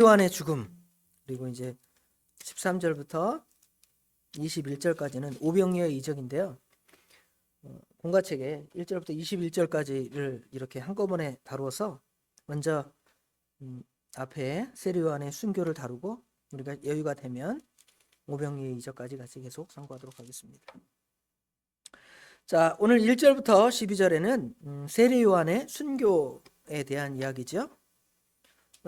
요한의 죽음, 그리고 이제 13절부터 21절까지는 오병이어의 이적인데요. 공과책에 1절부터 21절까지를 이렇게 한꺼번에 다루어서 먼저 앞에 세례 요한의 순교를 다루고 우리가 여유가 되면 오병이어의 이적까지 같이 계속 상고하도록 하겠습니다. 자, 오늘 1절부터 12절에는 세례 요한의 순교에 대한 이야기죠.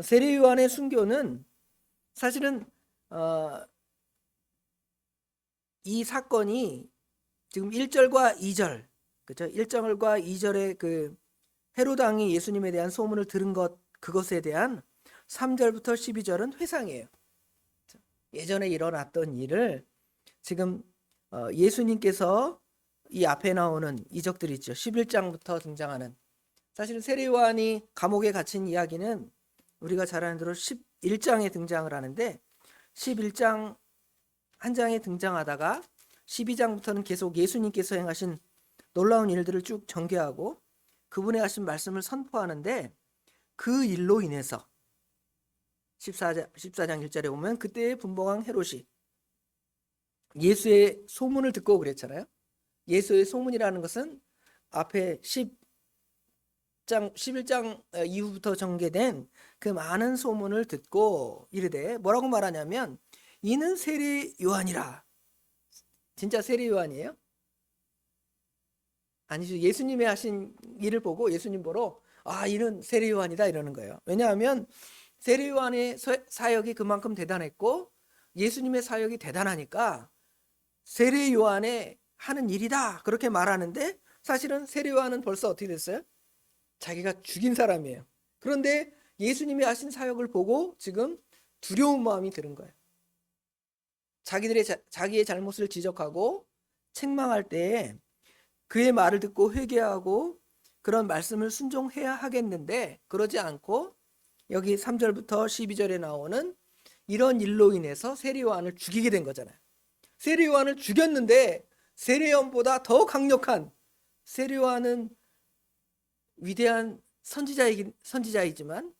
세례 요한의 순교는 사실은 이 사건이 지금 1절과 2절, 그렇죠? 1절과 2절의 그 헤롯 왕이 예수님에 대한 소문을 들은 그것에 대한 3절부터 12절은 회상이에요. 예전에 일어났던 일을 지금 예수님께서 이 앞에 나오는 이적들이 있죠. 11장부터 등장하는, 사실은 세례 요한이 감옥에 갇힌 이야기는 우리가 잘 아는 대로 11장에 등장을 하는데 11장 한 장에 등장하다가 12장부터는 계속 예수님께서 행하신 놀라운 일들을 쭉 전개하고 그분의 하신 말씀을 선포하는데, 그 일로 인해서 14장 1절에 보면 그때의 분봉왕 헤롯이 예수의 소문을 듣고 그랬잖아요. 예수의 소문이라는 것은 앞에 11장 이후부터 전개된 그 많은 소문을 듣고 이르되 뭐라고 말하냐면, 이는 세례 요한이라. 진짜 세례 요한이에요? 아니죠. 예수님의 하신 일을 보고 예수님 보러 이는 세례 요한이다 이러는 거예요. 왜냐하면 세례 요한의 사역이 그만큼 대단했고 예수님의 사역이 대단하니까 세례 요한의 하는 일이다 그렇게 말하는데, 사실은 세례 요한은 벌써 어떻게 됐어요? 자기가 죽인 사람이에요. 그런데 예수님이 하신 사역을 보고 지금 두려운 마음이 드는 거예요. 자기의 잘못을 지적하고 책망할 때에 그의 말을 듣고 회개하고 그런 말씀을 순종해야 하겠는데, 그러지 않고 여기 3절부터 12절에 나오는 이런 일로 인해서 세례 요한을 죽이게 된 거잖아요. 세례 요한을 죽였는데 세례 요한보다 더 강력한, 세례 요한은 위대한 선지자이지만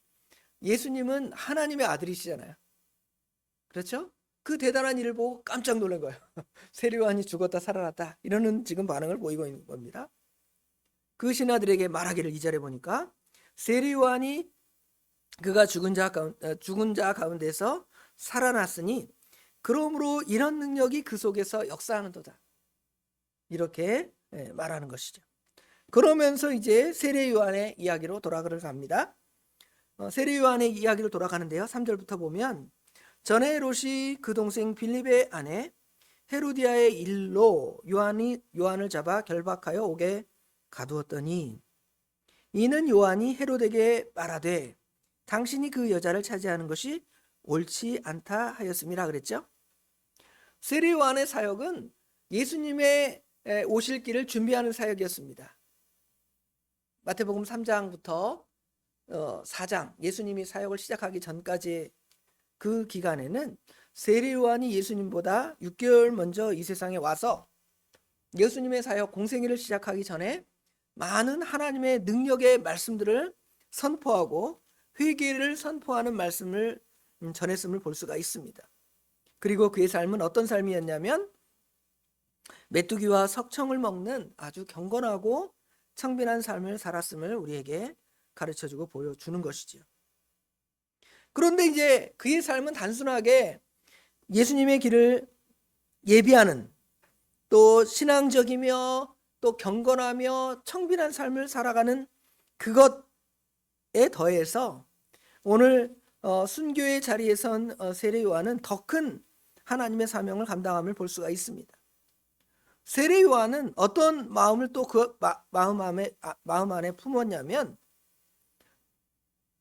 예수님은 하나님의 아들이시잖아요. 그렇죠? 그 대단한 일을 보고 깜짝 놀란 거예요. 세례 요한이 죽었다 살아났다 이러는 지금 반응을 보이고 있는 겁니다. 그 신하들에게 말하기를 2절에 보니까 세례 요한이 그가 죽은 자 가운데서 살아났으니 그러므로 이런 능력이 그 속에서 역사하는도다, 이렇게 말하는 것이죠. 그러면서 이제 세례 요한의 이야기로 돌아가를 갑니다. 세례 요한의 이야기로 돌아가는데요. 3절부터 보면, 전에 헤롯이 그 동생 빌립의 아내 헤로디아의 일로 요한을 잡아 결박하여 옥에 가두었더니, 이는 요한이 헤롯에게 말하되 당신이 그 여자를 차지하는 것이 옳지 않다 하였음이라 그랬죠. 세례 요한의 사역은 예수님의 오실 길을 준비하는 사역이었습니다. 마태복음 3장부터 4장 예수님이 사역을 시작하기 전까지의 그 기간에는 세례 요한이 예수님보다 6개월 먼저 이 세상에 와서 예수님의 사역 공생애를 시작하기 전에 많은 하나님의 능력의 말씀들을 선포하고 회개를 선포하는 말씀을 전했음을 볼 수가 있습니다. 그리고 그의 삶은 어떤 삶이었냐면 메뚜기와 석청을 먹는 아주 경건하고 청빈한 삶을 살았음을 우리에게 가르쳐주고 보여주는 것이죠. 그런데 이제 그의 삶은 단순하게 예수님의 길을 예비하는, 또 신앙적이며 또 경건하며 청빈한 삶을 살아가는 그것에 더해서 오늘 순교의 자리에 선 세례 요한은 더 큰 하나님의 사명을 감당함을 볼 수가 있습니다. 세례 요한은 어떤 마음을 또 그 마음 안에 품었냐면,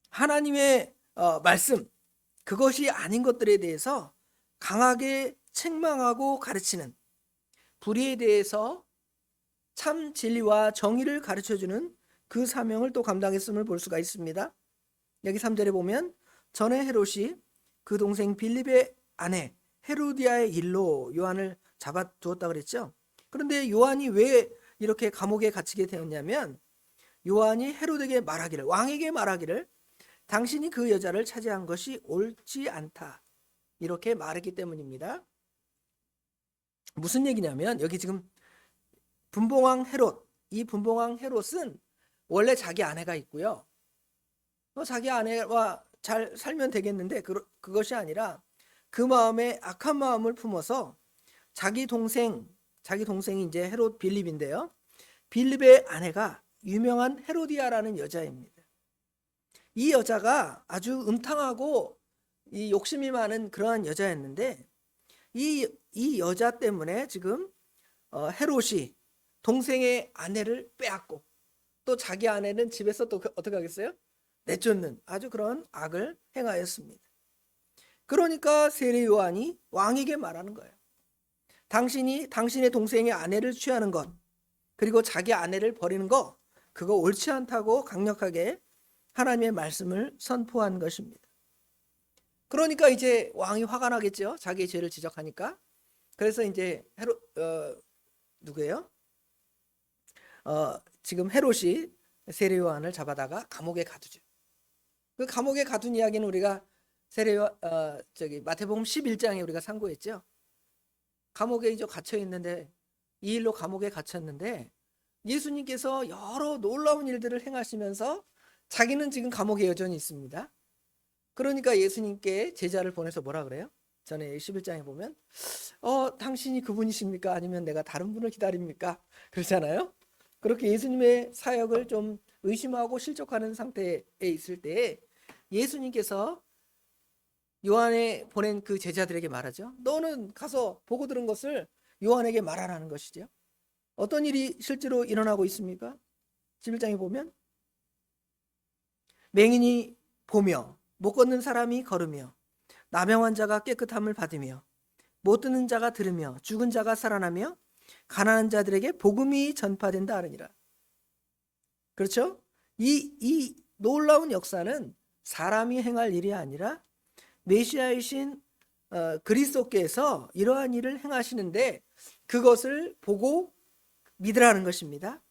하나님의 말씀, 그것이 아닌 것들에 대해서 강하게 책망하고 가르치는, 불의에 대해서 참 진리와 정의를 가르쳐주는 그 사명을 또 감당했음을 볼 수가 있습니다. 여기 3절에 보면, 전에 헤롯이 그 동생 빌립의 아내 헤로디아의 일로 요한을 잡아두었다 그랬죠. 그런데 요한이 왜 이렇게 감옥에 갇히게 되었냐면, 요한이 헤롯에게 말하기를, 왕에게 말하기를 당신이 그 여자를 차지한 것이 옳지 않다. 이렇게 말했기 때문입니다. 무슨 얘기냐면 여기 지금 분봉왕 헤롯, 이 분봉왕 헤롯은 원래 자기 아내가 있고요. 자기 아내와 잘 살면 되겠는데 그것이 아니라 그 마음에 악한 마음을 품어서 자기 동생이 이제 헤롯 빌립인데요. 빌립의 아내가 유명한 헤로디아라는 여자입니다. 이 여자가 아주 음탕하고 이 욕심이 많은 그러한 여자였는데 이 여자 때문에 지금 헤롯이 동생의 아내를 빼앗고 또 자기 아내는 집에서 또 어떻게 하겠어요? 내쫓는 아주 그런 악을 행하였습니다. 그러니까 세례 요한이 왕에게 말하는 거예요. 당신이 당신의 동생의 아내를 취하는 것, 그리고 자기 아내를 버리는 거, 그거 옳지 않다고 강력하게 하나님의 말씀을 선포한 것입니다. 그러니까 이제 왕이 화가 나겠죠. 자기의 죄를 지적하니까. 그래서 이제 누구예요? 지금 헤롯이 세례 요한을 잡아다가 감옥에 가두죠. 그 감옥에 가둔 이야기는 우리가 마태복음 11장에 우리가 상고했죠. 감옥에 이제 갇혀 있는데 이 일로 감옥에 갇혔는데 예수님께서 여러 놀라운 일들을 행하시면서 자기는 지금 감옥에 여전히 있습니다. 그러니까 예수님께 제자를 보내서 뭐라 그래요? 전에 11장에 보면 당신이 그분이십니까? 아니면 내가 다른 분을 기다립니까? 그러잖아요. 그렇게 예수님의 사역을 좀 의심하고 실족하는 상태에 있을 때 예수님께서 요한에 보낸 그 제자들에게 말하죠. 너는 가서 보고 들은 것을 요한에게 말하라는 것이죠. 어떤 일이 실제로 일어나고 있습니까? 11장에 보면 맹인이 보며 못 걷는 사람이 걸으며 나병 자가 깨끗함을 받으며 못 듣는 자가 들으며 죽은 자가 살아나며 가난한 자들에게 복음이 전파된다 하느니라. 그렇죠? 이 놀라운 역사는 사람이 행할 일이 아니라 메시아이신 그리스도께서 이러한 일을 행하시는데 그것을 보고 믿으라는 것입니다.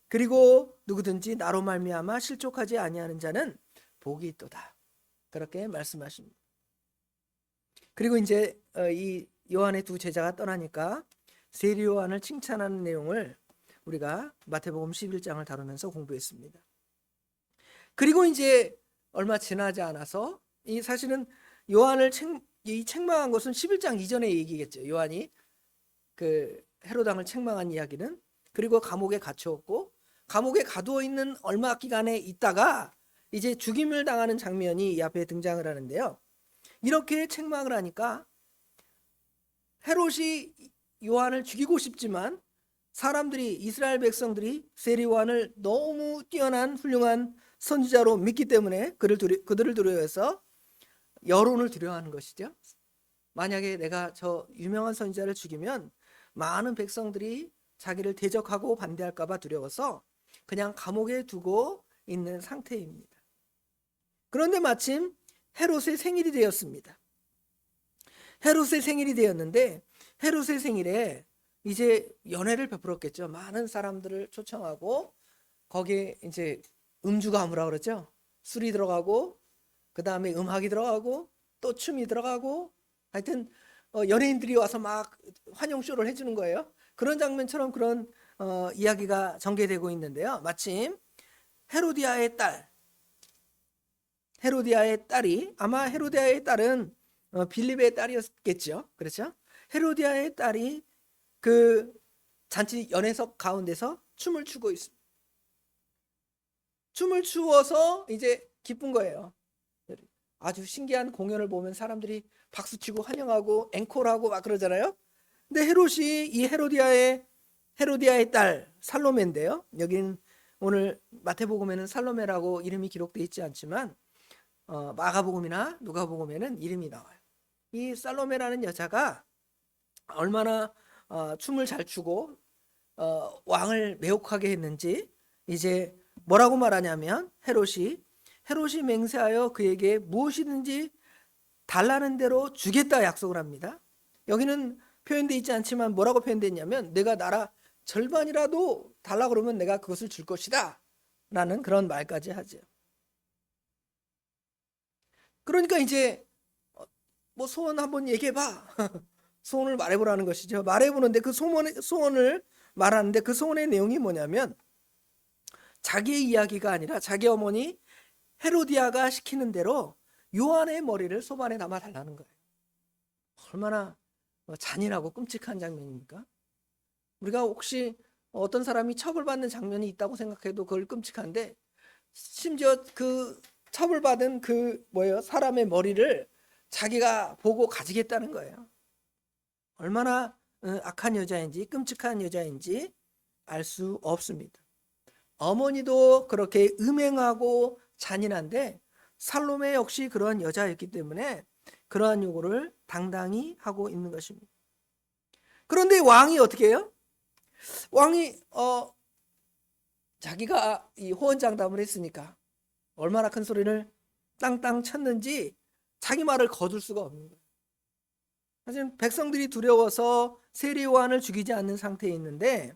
그리고 누구든지 나로 말미암아 실족하지 아니하는 자는 복이 있도다. 그렇게 말씀하십니다. 그리고 이제 이 요한의 두 제자가 떠나니까 세례 요한을 칭찬하는 내용을 우리가 마태복음 11장을 다루면서 공부했습니다. 그리고 이제 얼마 지나지 않아서 이 사실은 요한을 책망한 것은 11장 이전의 얘기겠죠. 요한이 그 헤롯 왕을 책망한 이야기는. 그리고 감옥에 갇혀있고 감옥에 가두어 있는 얼마 기간에 있다가 이제 죽임을 당하는 장면이 이 앞에 등장을 하는데요. 이렇게 책망을 하니까 헤롯이 요한을 죽이고 싶지만 사람들이 이스라엘 백성들이 세례 요한을 너무 뛰어난 훌륭한 선지자로 믿기 때문에 그들을 두려워해서 여론을 두려워하는 것이죠. 만약에 내가 저 유명한 선지자를 죽이면 많은 백성들이 자기를 대적하고 반대할까 봐 두려워서 그냥 감옥에 두고 있는 상태입니다. 그런데 마침 헤롯의 생일이 되었습니다. 헤롯의 생일이 되었는데 헤롯의 생일에 이제 연회를 베풀었겠죠. 많은 사람들을 초청하고 거기에 이제 음주가무라 그러죠. 술이 들어가고 그 다음에 음악이 들어가고 또 춤이 들어가고 하여튼 연예인들이 와서 막 환영쇼를 해주는 거예요. 그런 장면처럼 그런 이야기가 전개되고 있는데요. 마침 헤로디아의 딸이 아마 헤로디아의 딸은 빌립의 딸이었겠죠. 그렇죠? 헤로디아의 딸이 그 잔치 연회석 가운데서 춤을 추고 있습니다. 춤을 추어서 이제 기쁜 거예요. 아주 신기한 공연을 보면 사람들이 박수치고 환영하고 앵콜하고 막 그러잖아요. 근데 헤롯이 이 헤로디아의 딸 살로메인데요. 여기는 오늘 마태복음에는 살로메라고 이름이 기록되어 있지 않지만 마가복음이나 누가복음에는 이름이 나와요. 이 살로메라는 여자가 얼마나 춤을 잘 추고 왕을 매혹하게 했는지 이제 뭐라고 말하냐면 헤롯이 맹세하여 그에게 무엇이든지 달라는 대로 주겠다 약속을 합니다. 여기는 표현되어 있지 않지만 뭐라고 표현되었냐면 내가 나라 절반이라도 달라 그러면 내가 그것을 줄 것이다 라는 그런 말까지 하죠. 그러니까 이제 뭐 소원 한번 얘기해봐. 소원을 말해보라는 것이죠. 말해보는데 그 소원을 말하는데 그 소원의 내용이 뭐냐면 자기의 이야기가 아니라 자기 어머니 헤로디아가 시키는 대로 요한의 머리를 소반에 담아 달라는 거예요. 얼마나 잔인하고 끔찍한 장면입니까? 우리가 혹시 어떤 사람이 처벌받는 장면이 있다고 생각해도 그걸 끔찍한데 심지어 그 처벌받은 사람의 머리를 자기가 보고 가지겠다는 거예요. 얼마나 악한 여자인지 끔찍한 여자인지 알 수 없습니다. 어머니도 그렇게 음행하고 잔인한데 살로메 역시 그런 여자였기 때문에 그러한 요구를 당당히 하고 있는 것입니다. 그런데 왕이 어떻게 해요? 왕이 자기가 이 호언장담을 했으니까 얼마나 큰 소리를 땅땅 쳤는지 자기 말을 거둘 수가 없는 거예요. 사실 백성들이 두려워서 세례 요한을 죽이지 않는 상태에 있는데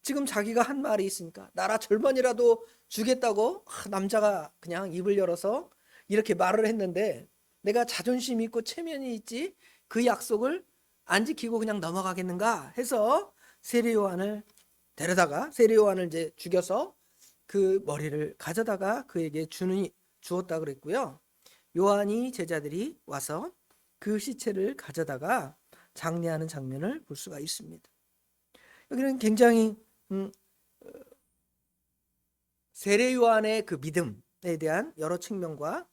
지금 자기가 한 말이 있으니까 나라 절반이라도 주겠다고 남자가 그냥 입을 열어서 이렇게 말을 했는데 내가 자존심이 있고 체면이 있지 그 약속을 안 지키고 그냥 넘어가겠는가 해서 세례 요한을 데려다가 세례 요한을 이제 죽여서 그 머리를 가져다가 그에게 주었다 그랬고요. 요한이 제자들이 와서 그 시체를 가져다가 장례하는 장면을 볼 수가 있습니다. 여기는 굉장히 세례 요한의 그 믿음에 대한 여러 측면과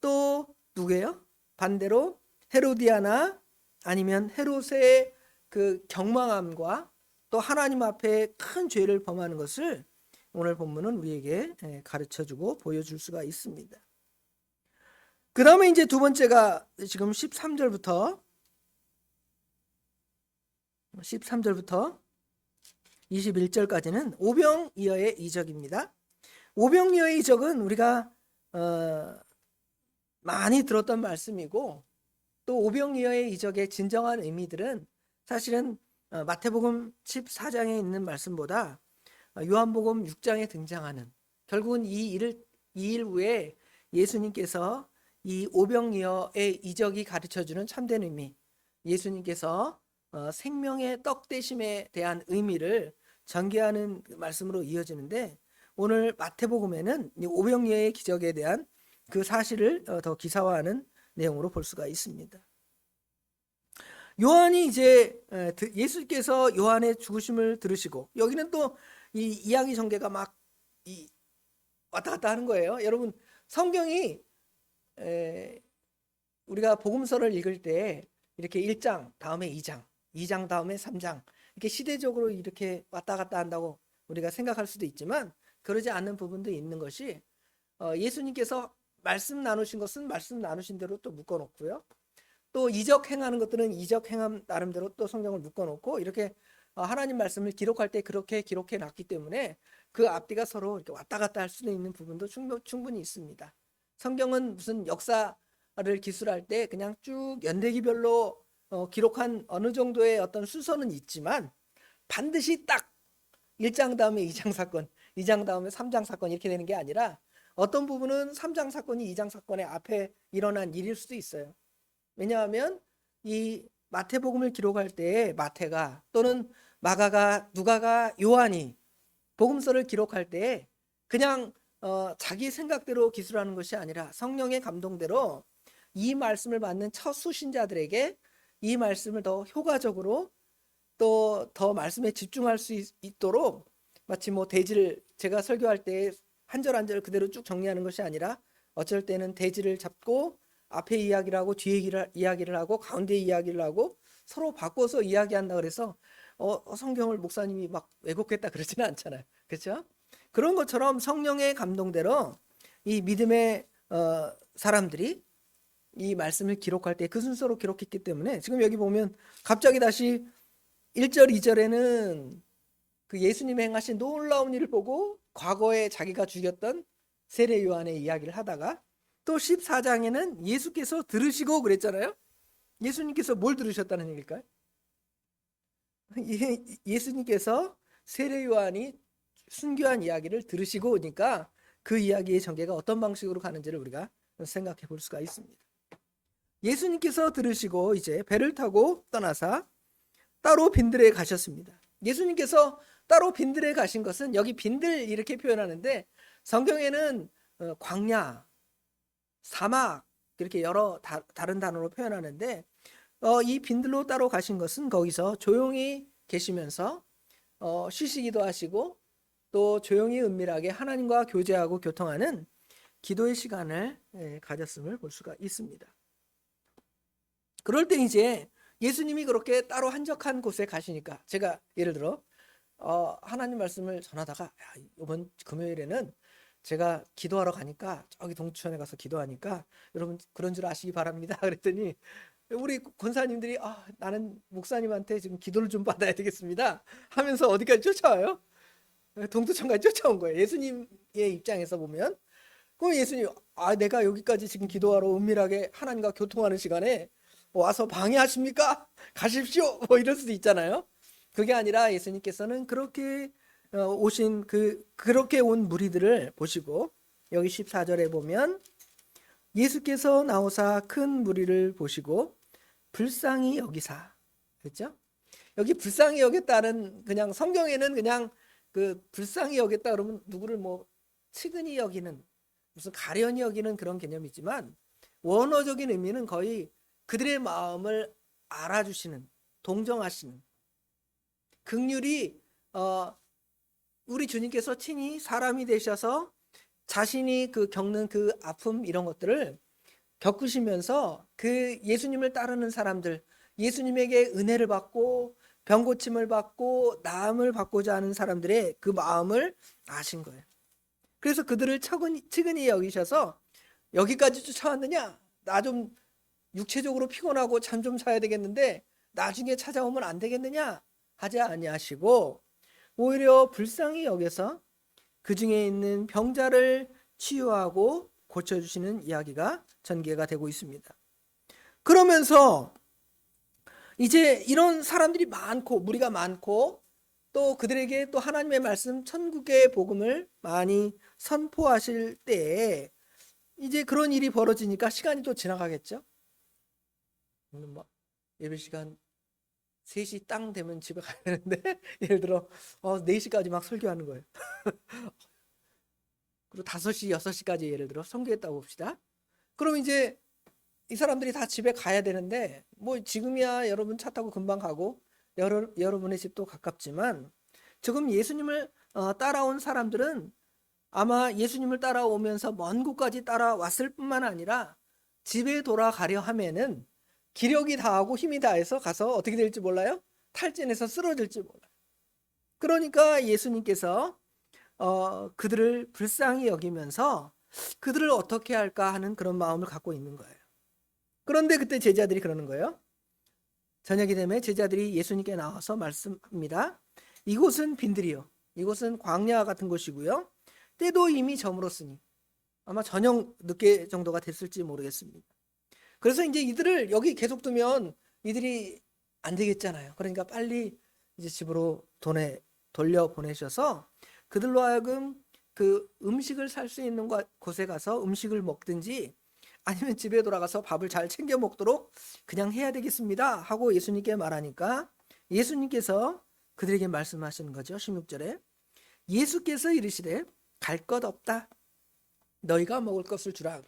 또 누구예요? 반대로 헤로디아나 아니면 헤롯의 그 경망함과 또 하나님 앞에 큰 죄를 범하는 것을 오늘 본문은 우리에게 가르쳐주고 보여줄 수가 있습니다. 그 다음에 이제 두 번째가 지금 13절부터 21절까지는 오병이어의 이적입니다. 오병이어의 이적은 우리가 많이 들었던 말씀이고 또 오병이어의 이적의 진정한 의미들은 사실은 마태복음 14장에 있는 말씀보다 요한복음 6장에 등장하는 결국은 이 일 후에 예수님께서 이 오병이어의 이적이 가르쳐주는 참된 의미, 예수님께서 생명의 떡 되심에 대한 의미를 전개하는 말씀으로 이어지는데 오늘 마태복음에는 오병이어의 기적에 대한 그 사실을 더 기사화하는 내용으로 볼 수가 있습니다. 요한이 이제 예수께서 요한의 죽으심을 들으시고 여기는 또 이 이야기 전개가 막 왔다 갔다 하는 거예요. 여러분 성경이 우리가 복음서를 읽을 때 이렇게 1장 다음에 2장, 2장 다음에 3장 이렇게 시대적으로 이렇게 왔다 갔다 한다고 우리가 생각할 수도 있지만 그러지 않는 부분도 있는 것이 예수님께서 말씀 나누신 것은 말씀 나누신 대로 또 묶어놓고요. 또 이적 행하는 것들은 이적 행함 나름대로 또 성경을 묶어놓고 이렇게 하나님 말씀을 기록할 때 그렇게 기록해 놨기 때문에 그 앞뒤가 서로 이렇게 왔다 갔다 할 수도 있는 부분도 충분히 있습니다. 성경은 무슨 역사를 기술할 때 그냥 쭉 연대기별로 기록한 어느 정도의 어떤 순서는 있지만 반드시 딱 1장 다음에 2장 사건, 2장 다음에 3장 사건 이렇게 되는 게 아니라 어떤 부분은 3장 사건이 2장 사건의 앞에 일어난 일일 수도 있어요. 왜냐하면 이 마태복음을 기록할 때 마태가 또는 마가가 누가가 요한이 복음서를 기록할 때 그냥 자기 생각대로 기술하는 것이 아니라 성령의 감동대로 이 말씀을 받는 첫 수신자들에게 이 말씀을 더 효과적으로 또 더 말씀에 집중할 수 있도록 마치 뭐 대지를 제가 설교할 때 한 절 한 절 그대로 쭉 정리하는 것이 아니라 어쩔 때는 대지를 잡고 앞에 이야기를 하고 뒤에 이야기를 하고 가운데 이야기를 하고 서로 바꿔서 이야기한다 그래서 성경을 목사님이 막 왜곡했다 그러지는 않잖아요. 그렇죠? 그런 것처럼 성령의 감동대로 이 믿음의 사람들이 이 말씀을 기록할 때 그 순서로 기록했기 때문에 지금 여기 보면 갑자기 다시 1절 2절에는 그 예수님이 행하신 놀라운 일을 보고 과거에 자기가 죽였던 세례 요한의 이야기를 하다가 또 14장에는 예수께서 들으시고 그랬잖아요. 예수님께서 뭘 들으셨다는 얘기일까요? 예수님께서 세례 요한이 순교한 이야기를 들으시고 오니까 그 이야기의 전개가 어떤 방식으로 가는지를 우리가 생각해 볼 수가 있습니다. 예수님께서 들으시고 이제 배를 타고 떠나사 따로 빈들에 가셨습니다. 예수님께서 따로 빈들에 가신 것은 여기 빈들 이렇게 표현하는데 성경에는 광야, 사막 이렇게 여러 다른 단어로 표현하는데 이 빈들로 따로 가신 것은 거기서 조용히 계시면서 쉬시기도 하시고 또 조용히 은밀하게 하나님과 교제하고 교통하는 기도의 시간을 가졌음을 볼 수가 있습니다. 그럴 때 이제 예수님이 그렇게 따로 한적한 곳에 가시니까 제가 예를 들어 하나님 말씀을 전하다가 이번 금요일에는 제가 기도하러 가니까 저기 동천에 가서 기도하니까 여러분 그런 줄 아시기 바랍니다. 그랬더니 우리 권사님들이 나는 목사님한테 지금 기도를 좀 받아야 되겠습니다 하면서 어디까지 쫓아와요? 동두천까지 쫓아온 거예요. 예수님의 입장에서 보면 그럼 예수님 내가 여기까지 지금 기도하러 은밀하게 하나님과 교통하는 시간에 와서 방해하십니까? 가십시오 뭐 이럴 수도 있잖아요. 그게 아니라 예수님께서는 그렇게 오신 그렇게 온 무리들을 보시고 여기 14절에 보면 예수께서 나오사 큰 무리를 보시고 불쌍히 여기사 그렇죠? 여기 불쌍히 여겼다는 그냥 성경에는 그냥 그 불쌍히 여겼다 그러면 누구를 뭐 측은히 여기는 무슨 가련히 여기는 그런 개념이지만 원어적인 의미는 거의 그들의 마음을 알아주시는 동정하시는 긍휼이 우리 주님께서 친히 사람이 되셔서 자신이 겪는 그 아픔 이런 것들을 겪으시면서 그 예수님을 따르는 사람들 예수님에게 은혜를 받고 병 고침을 받고 나음을 받고자 하는 사람들의 그 마음을 아신 거예요. 그래서 그들을 측은히 여기셔서 여기까지 쫓아왔느냐? 나 좀 육체적으로 피곤하고 잠 좀 자야 되겠는데 나중에 찾아오면 안 되겠느냐? 하지 아니하시고 오히려 불쌍히 여겨서 그 중에 있는 병자를 치유하고 고쳐주시는 이야기가 전개가 되고 있습니다. 그러면서 이제 이런 사람들이 많고 무리가 많고 또 그들에게 또 하나님의 말씀 천국의 복음을 많이 선포하실 때에 이제 그런 일이 벌어지니까 시간이 또 지나가겠죠. 오늘 막 예배 시간 3시 땅 되면 집에 가야 되는데 예를 들어 4시까지 막 설교하는 거예요. 그리고 5시, 6시까지 예를 들어 선교했다고 봅시다. 그럼 이제 이 사람들이 다 집에 가야 되는데 뭐 지금이야 여러분 차 타고 금방 가고 여러분의 집도 가깝지만 지금 예수님을 따라온 사람들은 아마 예수님을 따라오면서 먼 곳까지 따라왔을 뿐만 아니라 집에 돌아가려 하면은 기력이 다하고 힘이 다해서 가서 어떻게 될지 몰라요? 탈진해서 쓰러질지 몰라요. 그러니까 예수님께서 그들을 불쌍히 여기면서 그들을 어떻게 할까 하는 그런 마음을 갖고 있는 거예요. 그런데 그때 제자들이 그러는 거예요. 저녁이 되면 제자들이 예수님께 나와서 말씀합니다. 이곳은 빈들이요. 이곳은 광야 같은 곳이고요. 때도 이미 저물었으니 아마 저녁 늦게 정도가 됐을지 모르겠습니다. 그래서 이제 이들을 여기 계속 두면 이들이 안 되겠잖아요. 그러니까 빨리 이제 집으로 돌려 보내셔서 그들로 하여금 그 음식을 살 수 있는 곳에 가서 음식을 먹든지 아니면 집에 돌아가서 밥을 잘 챙겨 먹도록 그냥 해야 되겠습니다 하고 예수님께 말하니까 예수님께서 그들에게 말씀하시는 거죠. 16절에 예수께서 이르시되 갈 것 없다. 너희가 먹을 것을 주라.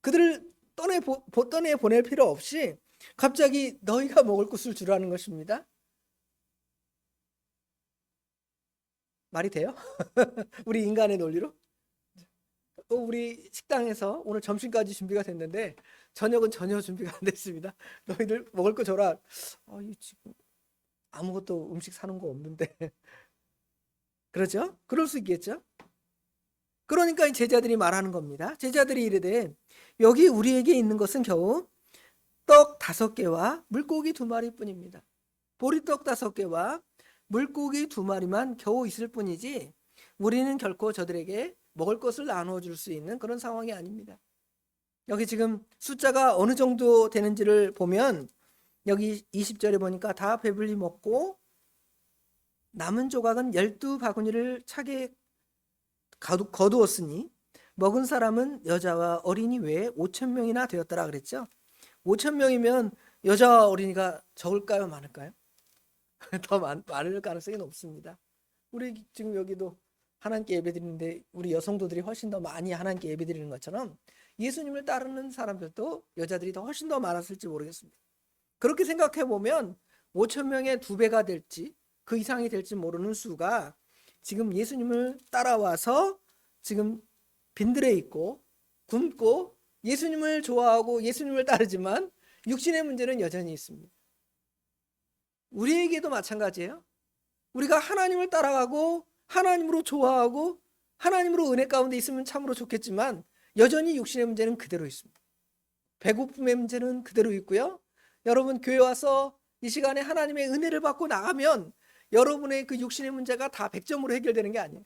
그들을 떠내 보낼 필요 없이 갑자기 너희가 먹을 것을 주라는 것입니다. 말이 돼요? 우리 인간의 논리로? 우리 식당에서 오늘 점심까지 준비가 됐는데 저녁은 전혀 준비가 안 됐습니다. 너희들 먹을 거 줘라. 지금 아무것도 음식 사는 거 없는데. 그렇죠? 그럴 수 있겠죠? 그러니까 제자들이 말하는 겁니다. 제자들이 이르되 여기 우리에게 있는 것은 겨우 떡 5개와 물고기 2마리뿐입니다. 보리떡 5개와 물고기 2마리만 겨우 있을 뿐이지 우리는 결코 저들에게 먹을 것을 나누어 줄 수 있는 그런 상황이 아닙니다. 여기 지금 숫자가 어느 정도 되는지를 보면 여기 20절에 보니까 다 배불리 먹고 남은 조각은 12바구니를 차게 거두었으니 먹은 사람은 여자와 어린이 외에 5천 명이나 되었더라 그랬죠. 5천 명이면 여자와 어린이가 적을까요, 많을까요? 더 많을 가능성이 높습니다. 우리 지금 여기도 하나님께 예배드리는데 우리 여성도들이 훨씬 더 많이 하나님께 예배드리는 것처럼 예수님을 따르는 사람들도 여자들이 더 훨씬 더 많았을지 모르겠습니다. 그렇게 생각해 보면 5천 명의 2배가 될지 그 이상이 될지 모르는 수가 지금 예수님을 따라와서 지금 빈들에 있고 굶고 예수님을 좋아하고 예수님을 따르지만 육신의 문제는 여전히 있습니다. 우리에게도 마찬가지예요. 우리가 하나님을 따라가고 하나님으로 좋아하고 하나님으로 은혜 가운데 있으면 참으로 좋겠지만 여전히 육신의 문제는 그대로 있습니다. 배고픔의 문제는 그대로 있고요. 여러분 교회 와서 이 시간에 하나님의 은혜를 받고 나가면 여러분의 그 육신의 문제가 다 100점으로 해결되는 게 아니에요.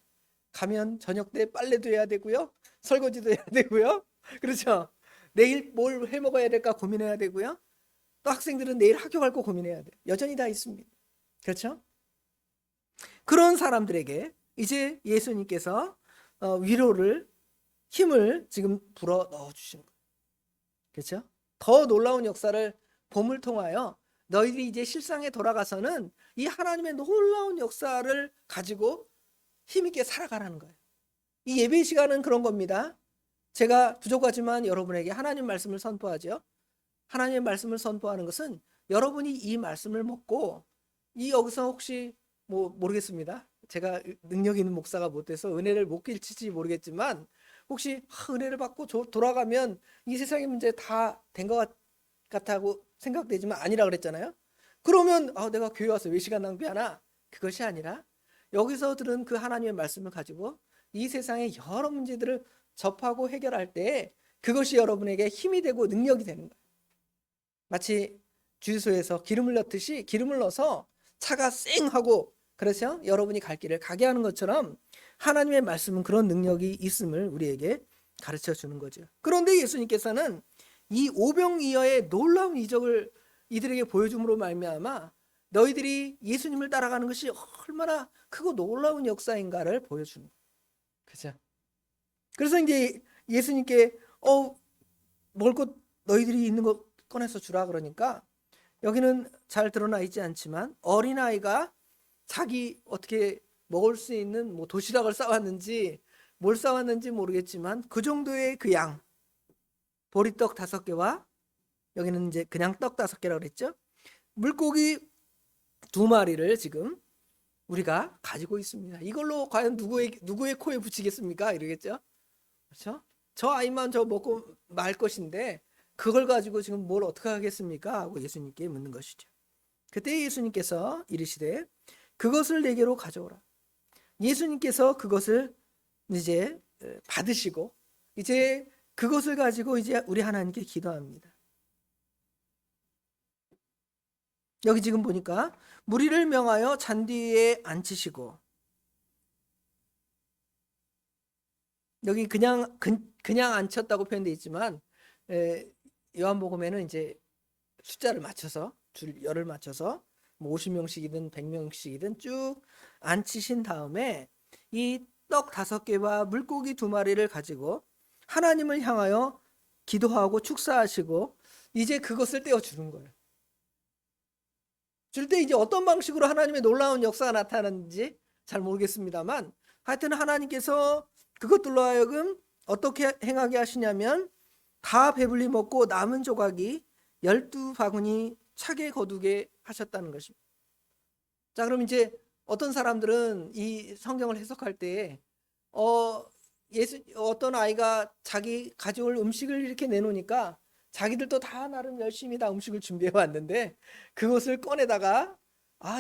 가면 저녁 때 빨래도 해야 되고요. 설거지도 해야 되고요. 그렇죠? 내일 뭘 해 먹어야 될까 고민해야 되고요. 또 학생들은 내일 학교 갈 거 고민해야 돼요. 여전히 다 있습니다. 그렇죠? 그런 사람들에게 이제 예수님께서 위로를 힘을 지금 불어 넣어 주시는 거예요. 그렇죠? 더 놀라운 역사를 봄을 통하여 너희들이 이제 실상에 돌아가서는 이 하나님의 놀라운 역사를 가지고 힘있게 살아가라는 거예요. 이 예배 시간은 그런 겁니다. 제가 부족하지만 여러분에게 하나님 말씀을 선포하죠. 하나님의 말씀을 선포하는 것은 여러분이 이 말씀을 먹고 이 여기서 혹시 뭐 모르겠습니다. 제가 능력 있는 목사가 못 돼서 은혜를 못 끼칠지 모르겠지만 혹시 은혜를 받고 돌아가면 이 세상의 문제 다 된 것 같다고 생각되지만 아니라 그랬잖아요. 그러면 내가 교회 와서 왜 시간 낭비하나? 그것이 아니라 여기서 들은 그 하나님의 말씀을 가지고 이 세상의 여러 문제들을 접하고 해결할 때 그것이 여러분에게 힘이 되고 능력이 되는 거예요. 마치 주유소에서 기름을 넣듯이 기름을 넣어서 차가 쌩하고 그래서 여러분이 갈 길을 가게 하는 것처럼 하나님의 말씀은 그런 능력이 있음을 우리에게 가르쳐 주는 거죠. 그런데 예수님께서는 이 오병이어의 놀라운 이적을 이들에게 보여줌으로 말미암아 너희들이 예수님을 따라가는 것이 얼마나 크고 놀라운 역사인가를 보여주는 거예요. 그죠? 그래서 이제 예수님께 먹을 것 너희들이 있는 거 꺼내서 주라 그러니까 여기는 잘 드러나 있지 않지만 어린아이가 자기 어떻게 먹을 수 있는 뭐 도시락을 싸왔는지 뭘 싸왔는지 모르겠지만 그 정도의 그 양 보리떡 5개와 여기는 이제 그냥 떡 5개라고 그랬죠. 물고기 2마리를 지금 우리가 가지고 있습니다. 이걸로 과연 누구의 코에 붙이겠습니까? 이러겠죠. 그렇죠? 저 아이만 저 먹고 말 것인데 그걸 가지고 지금 뭘 어떻게 하겠습니까? 하고 예수님께 묻는 것이죠. 그때 예수님께서 이르시되 그것을 내게로 가져오라. 예수님께서 그것을 이제 받으시고 이제 그것을 가지고 이제 우리 하나님께 기도합니다. 여기 지금 보니까 무리를 명하여 잔디 위에 앉히시고 여기 그냥 앉혔다고 표현되어 있지만 요한복음에는 이제 숫자를 맞춰서 열을 맞춰서 50명씩이든 100명씩이든 쭉 앉히신 다음에 이 떡 5개와 물고기 2마리를 가지고 하나님을 향하여 기도하고 축사하시고 이제 그것을 떼어 주는 거예요. 줄 때 이제 어떤 방식으로 하나님의 놀라운 역사가 나타나는지 잘 모르겠습니다만 하여튼 하나님께서 그것들로 하여금 어떻게 행하게 하시냐면 다 배불리 먹고 남은 조각이 12바구니 차게 거두게 하셨다는 것입니다. 자, 그럼 이제 어떤 사람들은 이 성경을 해석할 때 어떤 아이가 자기 가져올 음식을 이렇게 내놓으니까 자기들도 다 나름 열심히 다 음식을 준비해 왔는데 그것을 꺼내다가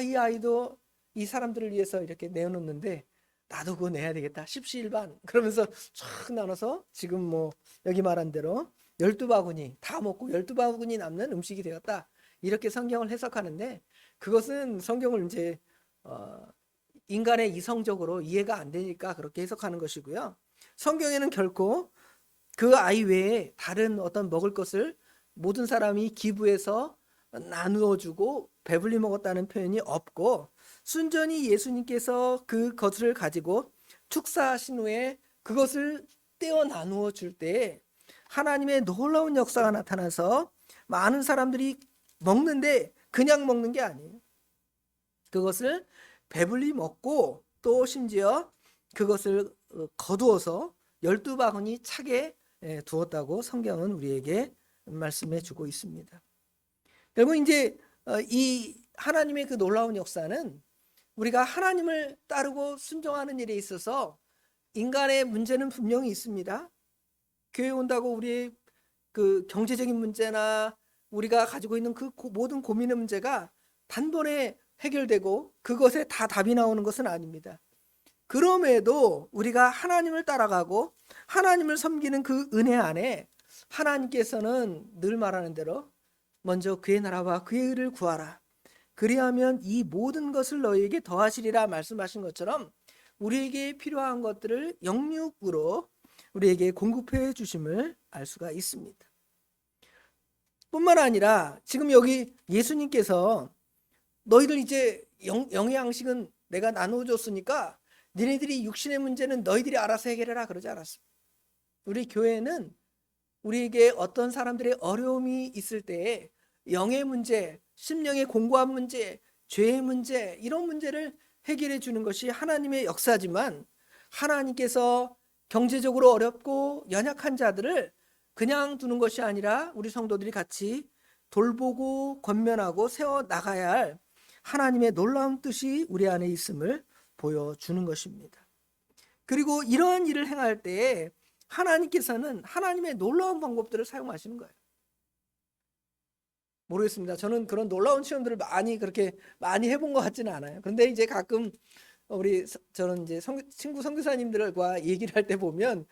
이 아이도 이 사람들을 위해서 이렇게 내놓는데 나도 그거 내야 되겠다. 십시일반 그러면서 쫙 나눠서 지금 뭐 여기 말한 대로 12바구니 다 먹고 12바구니 남는 음식이 되었다. 이렇게 성경을 해석하는데 그것은 성경을 이제 인간의 이성적으로 이해가 안 되니까 그렇게 해석하는 것이고요. 성경에는 결코 그 아이 외에 다른 어떤 먹을 것을 모든 사람이 기부해서 나누어 주고 배불리 먹었다는 표현이 없고 순전히 예수님께서 그것을 가지고 축사하신 후에 그것을 떼어 나누어 줄 때 하나님의 놀라운 역사가 나타나서 많은 사람들이 먹는데 그냥 먹는 게 아니에요. 그것을 배불리 먹고 또 심지어 그것을 거두어서 12바구니 차게 두었다고 성경은 우리에게 말씀해 주고 있습니다. 결국 이제 이 하나님의 그 놀라운 역사는 우리가 하나님을 따르고 순종하는 일에 있어서 인간의 문제는 분명히 있습니다. 교회 온다고 우리의 그 경제적인 문제나 우리가 가지고 있는 그 모든 고민의 문제가 단번에 해결되고 그것에 다 답이 나오는 것은 아닙니다. 그럼에도 우리가 하나님을 따라가고 하나님을 섬기는 그 은혜 안에 하나님께서는 늘 말하는 대로 먼저 그의 나라와 그의 의를 구하라. 그리하면 이 모든 것을 너희에게 더하시리라 말씀하신 것처럼 우리에게 필요한 것들을 영육으로 우리에게 공급해 주심을 알 수가 있습니다. 뿐만 아니라 지금 여기 예수님께서 너희들 이제 영의 양식은 내가 나누어 줬으니까 니네들이 육신의 문제는 너희들이 알아서 해결해라 그러지 않았습니다. 우리 교회는 우리에게 어떤 사람들의 어려움이 있을 때에 영의 문제, 심령의 공고한 문제, 죄의 문제 이런 문제를 해결해 주는 것이 하나님의 역사지만 하나님께서 경제적으로 어렵고 연약한 자들을 그냥 두는 것이 아니라 우리 성도들이 같이 돌보고 권면하고 세워 나가야 할 하나님의 놀라운 뜻이 우리 안에 있음을 보여주는 것입니다. 그리고 이러한 일을 행할 때에 하나님께서는 하나님의 놀라운 방법들을 사용하시는 거예요. 모르겠습니다. 저는 그런 놀라운 체험들을 그렇게 많이 해본 것 같지는 않아요. 그런데 이제 가끔 저는 이제 친구 선교사님들과 얘기를 할 때 보면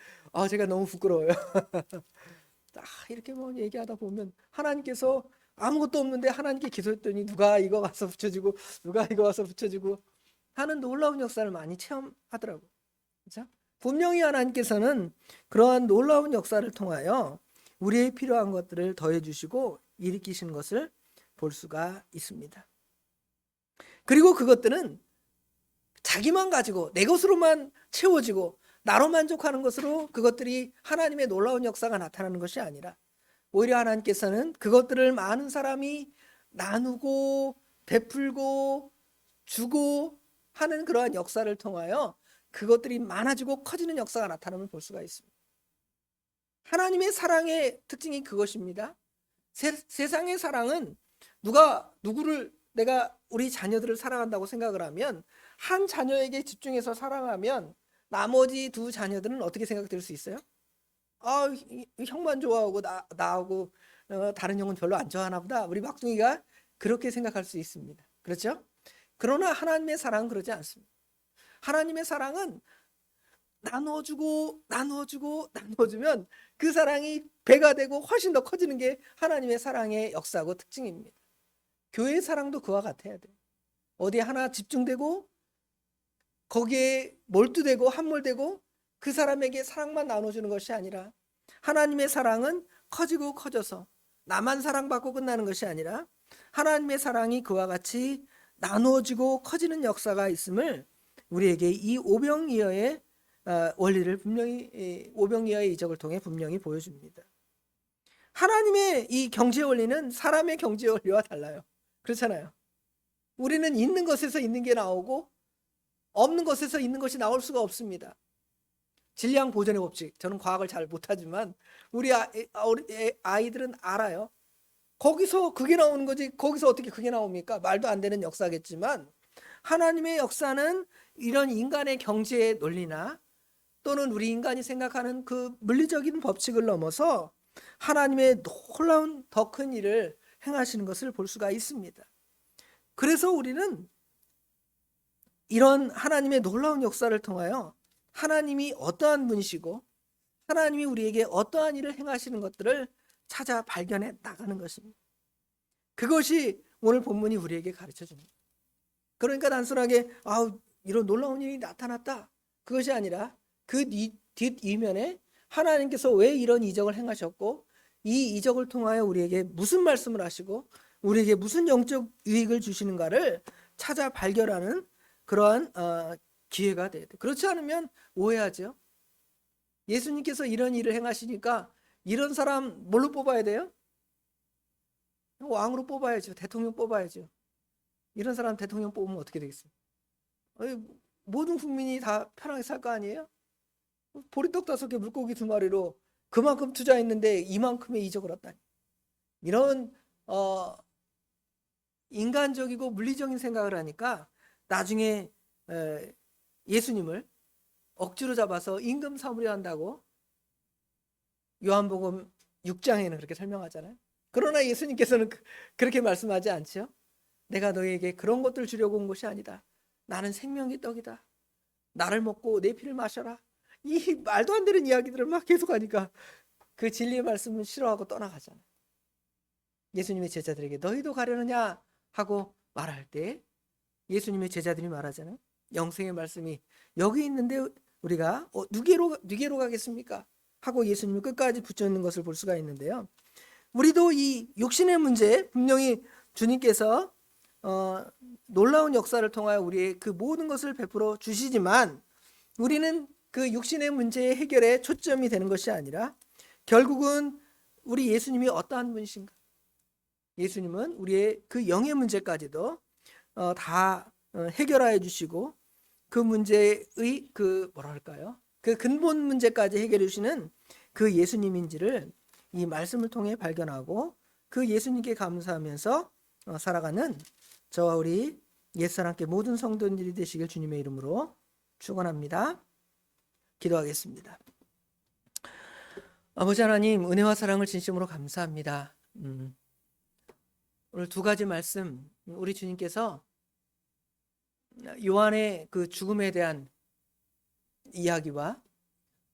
제가 너무 부끄러워요. 이렇게 뭐 얘기하다 보면 하나님께서 아무것도 없는데 하나님께 기도했더니 누가 이거 와서 붙여주고 누가 이거 와서 붙여주고 하는 놀라운 역사를 많이 체험하더라고요. 그렇죠? 분명히 하나님께서는 그러한 놀라운 역사를 통하여 우리의 필요한 것들을 더해 주시고 일으키시는 것을 볼 수가 있습니다. 그리고 그것들은 자기만 가지고 내 것으로만 채워지고 나로 만족하는 것으로 그것들이 하나님의 놀라운 역사가 나타나는 것이 아니라 오히려 하나님께서는 그것들을 많은 사람이 나누고 베풀고 주고 하는 그러한 역사를 통하여 그것들이 많아지고 커지는 역사가 나타남을 볼 수가 있습니다. 하나님의 사랑의 특징이 그것입니다. 세상의 사랑은 내가 우리 자녀들을 사랑한다고 생각을 하면 한 자녀에게 집중해서 사랑하면 나머지 두 자녀들은 어떻게 생각될 수 있어요? 형만 좋아하고 나하고 다른 형은 별로 안 좋아하나 보다. 우리 막둥이가 그렇게 생각할 수 있습니다. 그렇죠? 그러나 하나님의 사랑은 그러지 않습니다. 하나님의 사랑은 나눠주고 나눠주면 그 사랑이 배가 되고 훨씬 더 커지는 게 하나님의 사랑의 역사고 특징입니다. 교회의 사랑도 그와 같아야 돼요. 어디 하나 집중되고 거기에 몰두되고 함몰되고 그 사람에게 사랑만 나눠주는 것이 아니라 하나님의 사랑은 커지고 커져서 나만 사랑받고 끝나는 것이 아니라 하나님의 사랑이 그와 같이 나누어지고 커지는 역사가 있음을 우리에게 이 오병이어의 원리를 분명히 오병이어의 이적을 통해 분명히 보여줍니다. 하나님의 이 경제 원리는 사람의 경제 원리와 달라요. 그렇잖아요. 우리는 있는 것에서 있는 게 나오고 없는 것에서 있는 것이 나올 수가 없습니다. 질량 보존의 법칙. 저는 과학을 잘 못하지만 우리 아이들은 알아요. 거기서 그게 나오는 거지 거기서 어떻게 그게 나옵니까? 말도 안 되는 역사겠지만 하나님의 역사는 이런 인간의 경제의 논리나 또는 우리 인간이 생각하는 그 물리적인 법칙을 넘어서 하나님의 놀라운 더 큰 일을 행하시는 것을 볼 수가 있습니다. 그래서 우리는 이런 하나님의 놀라운 역사를 통하여 하나님이 어떠한 분이시고 하나님이 우리에게 어떠한 일을 행하시는 것들을 찾아 발견해 나가는 것입니다. 그것이 오늘 본문이 우리에게 가르쳐 줍니다. 그러니까 단순하게 이런 놀라운 일이 나타났다. 그것이 아니라 그 뒷이면에 하나님께서 왜 이런 이적을 행하셨고 이 이적을 통하여 우리에게 무슨 말씀을 하시고 우리에게 무슨 영적 유익을 주시는가를 찾아 발견하는 그러한 기회가 돼야 돼. 그렇지 않으면 오해하죠. 예수님께서 이런 일을 행하시니까 이런 사람 뭘로 뽑아야 돼요? 왕으로 뽑아야죠. 대통령 뽑아야죠. 이런 사람 대통령 뽑으면 어떻게 되겠어요? 모든 국민이 다 편하게 살 거 아니에요? 보리떡 5개 물고기 2마리로 그만큼 투자했는데 이만큼의 이적을 얻다니. 이런 인간적이고 물리적인 생각을 하니까 나중에 예수님을 억지로 잡아서 임금 사무려 한다고 요한복음 6장에는 그렇게 설명하잖아요. 그러나 예수님께서는 그렇게 말씀하지 않죠. 내가 너희에게 그런 것들 주려고 온 것이 아니다. 나는 생명의 떡이다. 나를 먹고 내 피를 마셔라. 이 말도 안 되는 이야기들을 막 계속하니까 그 진리의 말씀은 싫어하고 떠나가잖아요. 예수님의 제자들에게 너희도 가려느냐 하고 말할 때 예수님의 제자들이 말하잖아요. 영생의 말씀이 여기 있는데 우리가 누게로 가겠습니까? 하고 예수님이 끝까지 붙여 있는 것을 볼 수가 있는데요. 우리도 이 육신의 문제 분명히 주님께서 놀라운 역사를 통하여 우리의 그 모든 것을 베풀어 주시지만 우리는 그 육신의 문제의 해결에 초점이 되는 것이 아니라 결국은 우리 예수님이 어떠한 분이신가? 예수님은 우리의 그 영의 문제까지도 다 해결하여 주시고 그 문제의 그 그 근본 문제까지 해결해 주시는 그 예수님인지를 이 말씀을 통해 발견하고 그 예수님께 감사하면서 살아가는 저와 우리 옛사람께 모든 성도들이 되시길 주님의 이름으로 축원합니다. 기도하겠습니다. 아버지 하나님, 은혜와 사랑을 진심으로 감사합니다. 오늘 2가지 말씀, 우리 주님께서 요한의 그 죽음에 대한 이야기와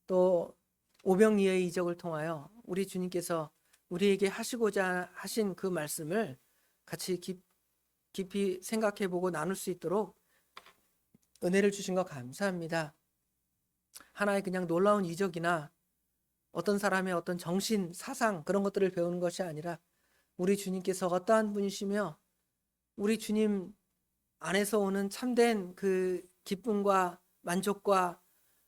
또 오병이어의 이적을 통하여 우리 주님께서 우리에게 하시고자 하신 그 말씀을 같이 깊이 생각해보고 나눌 수 있도록 은혜를 주신 것 감사합니다. 하나의 그냥 놀라운 이적이나 어떤 사람의 어떤 정신, 사상 그런 것들을 배우는 것이 아니라 우리 주님께서 어떠한 분이시며 우리 주님 안에서 오는 참된 그 기쁨과 만족과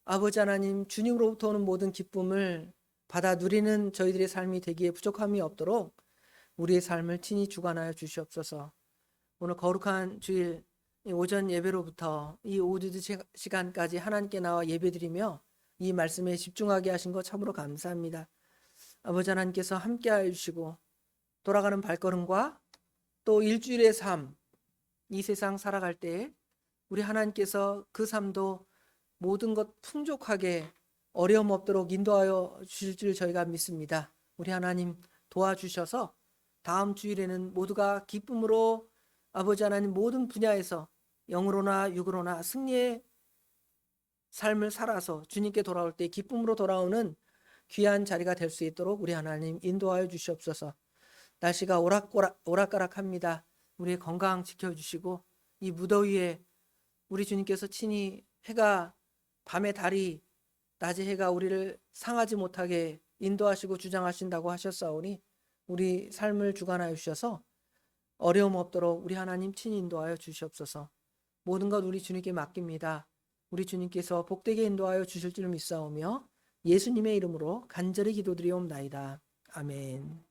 아버지 하나님 주님으로부터 오는 모든 기쁨을 받아 누리는 저희들의 삶이 되기에 부족함이 없도록 우리의 삶을 친히 주관하여 주시옵소서. 오늘 거룩한 주일 오전 예배로부터 이 오후 시간까지 하나님께 나와 예배드리며 이 말씀에 집중하게 하신 것 참으로 감사합니다. 아버지 하나님께서 함께하여 주시고 돌아가는 발걸음과 또 일주일의 삶, 이 세상 살아갈 때 우리 하나님께서 그 삶도 모든 것 풍족하게 어려움 없도록 인도하여 주실 줄 저희가 믿습니다. 우리 하나님 도와주셔서 다음 주일에는 모두가 기쁨으로 아버지 하나님 모든 분야에서 영으로나 육으로나 승리의 삶을 살아서 주님께 돌아올 때 기쁨으로 돌아오는 귀한 자리가 될 수 있도록 우리 하나님 인도하여 주시옵소서. 날씨가 오락가락합니다. 우리의 건강 지켜주시고 이 무더위에 우리 주님께서 친히 해가 밤의 달이 낮의 해가 우리를 상하지 못하게 인도하시고 주장하신다고 하셨사오니 우리 삶을 주관하여 주셔서 어려움 없도록 우리 하나님 친히 인도하여 주시옵소서. 모든 것 우리 주님께 맡깁니다. 우리 주님께서 복되게 인도하여 주실 줄 믿사오며 예수님의 이름으로 간절히 기도드리옵나이다. 아멘.